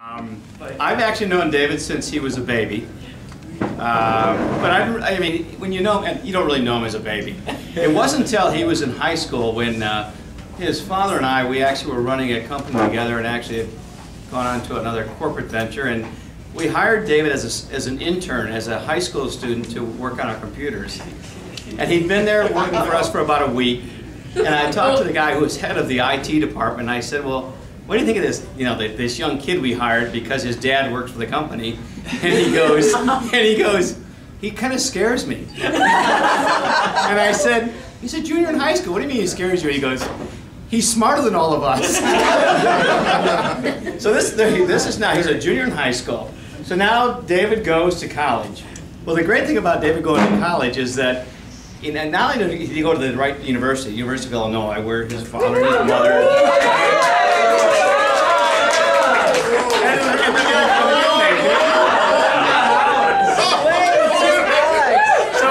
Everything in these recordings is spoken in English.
I've actually known David since he was a baby. But I mean, when you know him, you don't really know him as a baby. It wasn't until he was in high school when his father and I, we actually were running a company together and actually had gone on to another corporate venture. And we hired David as an intern, as a high school student to work on our computers. And he'd been there working for us for about a week. And I talked to the guy who was head of the IT department, and I said, well, what do you think of this, this young kid we hired because his dad works for the company? And he goes, he kind of scares me. And I said, he's a junior in high school. What do you mean he scares you? And he goes, he's smarter than all of us. So this is now, he's a junior in high school. So now David goes to college. Well, the great thing about David going to college is that not only did he go to the right university, University of Illinois, where his father and his mother. So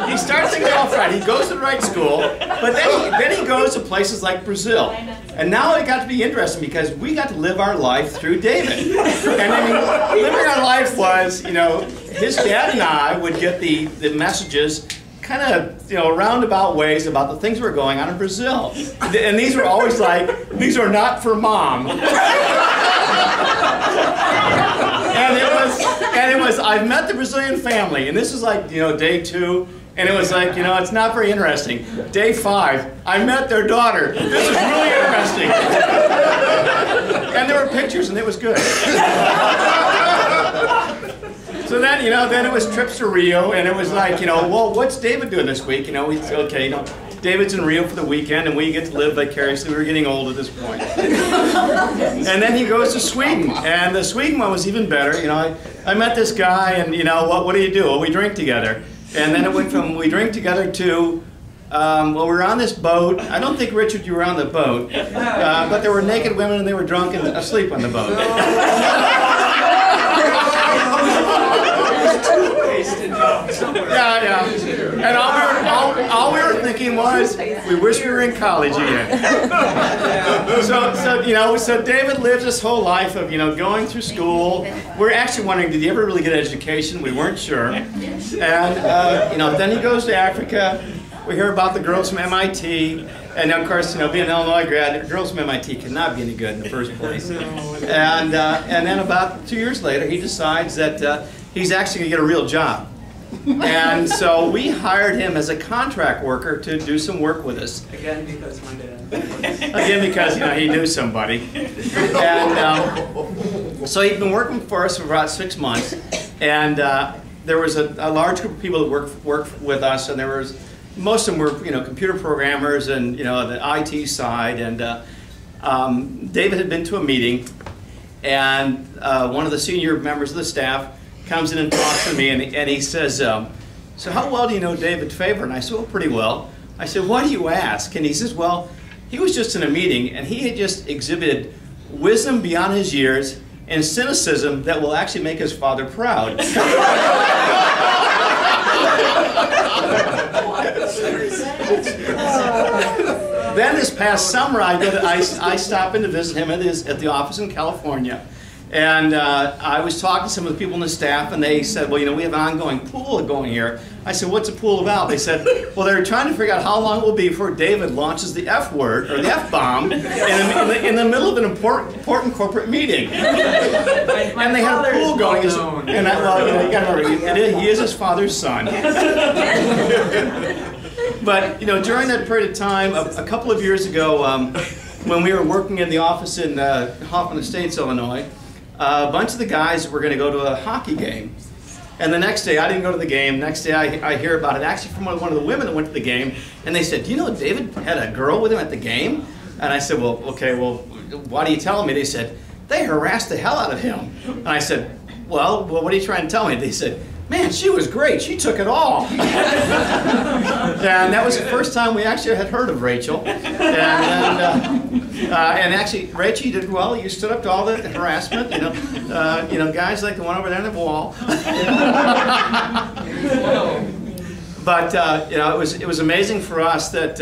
he starts things off right. He goes to the right school, but then he goes to places like Brazil. And now it got to be interesting because we got to live our life through David. And I mean, living our life was, his dad and I would get the messages kind of, roundabout ways about the things that were going on in Brazil. And these were always like, these are not for mom. And it was, I've met the Brazilian family, and this is like, day 2, and it was like, it's not very interesting. Day 5, I met their daughter. This is really interesting. And there were pictures, and it was good. So then, then it was trips to Rio, and it was like, well, what's David doing this week? We said, okay, David's in Rio for the weekend, and we get to live vicariously. We were getting old at this point. And then he goes to Sweden, and the Sweden one was even better. I met this guy, and what do you do? Well, we drink together. And then it went from we drink together to, well, we were on this boat. I don't think, Richard, you were on the boat, but there were naked women, and they were drunk and asleep on the boat. Yeah. And all we were thinking was, we wish we were in college again. So David lives this whole life of, going through school. We're actually wondering, did he ever really get an education? We weren't sure. And, then he goes to Africa. We hear about the girls from MIT. And of course, being an Illinois grad, girls from MIT cannot be any good in the first place. And then about 2 years later, he decides that he's actually going to get a real job. And so we hired him as a contract worker to do some work with us. Again, because my dad. Again, because he knew somebody. And so he'd been working for us for about 6 months. And there was a large group of people that worked with us, and most of them were computer programmers and the IT side. And David had been to a meeting, and one of the senior members of the staff comes in and talks to me, and he says, so how well do you know David Faber? And I said, well, pretty well. I said, why do you ask? And he says, well, he was just in a meeting, and he had just exhibited wisdom beyond his years and cynicism that will actually make his father proud. Then this past summer, I stopped in to visit him at the office in California. And I was talking to some of the people in the staff, and they said, well, we have an ongoing pool going here. I said, what's a pool about? They said, well, they're trying to figure out how long it will be before David launches the F word, or the F-bomb, in the middle of an important corporate meeting. And they had a pool going. You got to remember, he is his father's son. But, during that period of time, a couple of years ago, when we were working in the office in Hoffman Estates, Illinois, a bunch of the guys were going to go to a hockey game. And the next day, I didn't go to the game. Next day, I hear about it actually from one of the women that went to the game. And they said, do you know David had a girl with him at the game? And I said, well, okay, well, why do you tell me? They said, they harassed the hell out of him. And I said, well, what are you trying to tell me? They said, man, she was great. She took it all. And that was the first time we actually had heard of Rachel. And actually, Rachel, you did well. You stood up to all the harassment. Guys like the one over there on the wall. But it was amazing for us that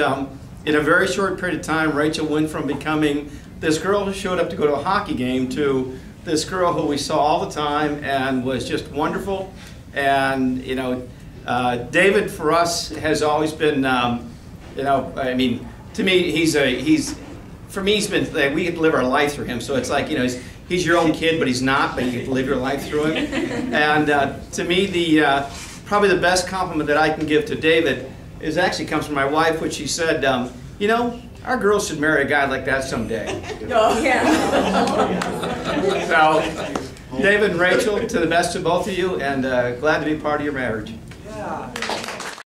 in a very short period of time, Rachel went from becoming this girl who showed up to go to a hockey game to this girl who we saw all the time and was just wonderful. And you know, David for us has always been, you know, I mean, to me for me he's been like, we get to live our life through him. So it's like, you know, he's your own kid, but he's not. But you get to live your life through him. And to me, probably the best compliment that I can give to David is actually comes from my wife, which she said, you know, our girls should marry a guy like that someday. Oh, yeah. So, David and Rachel, to the best of both of you, and glad to be part of your marriage. Yeah.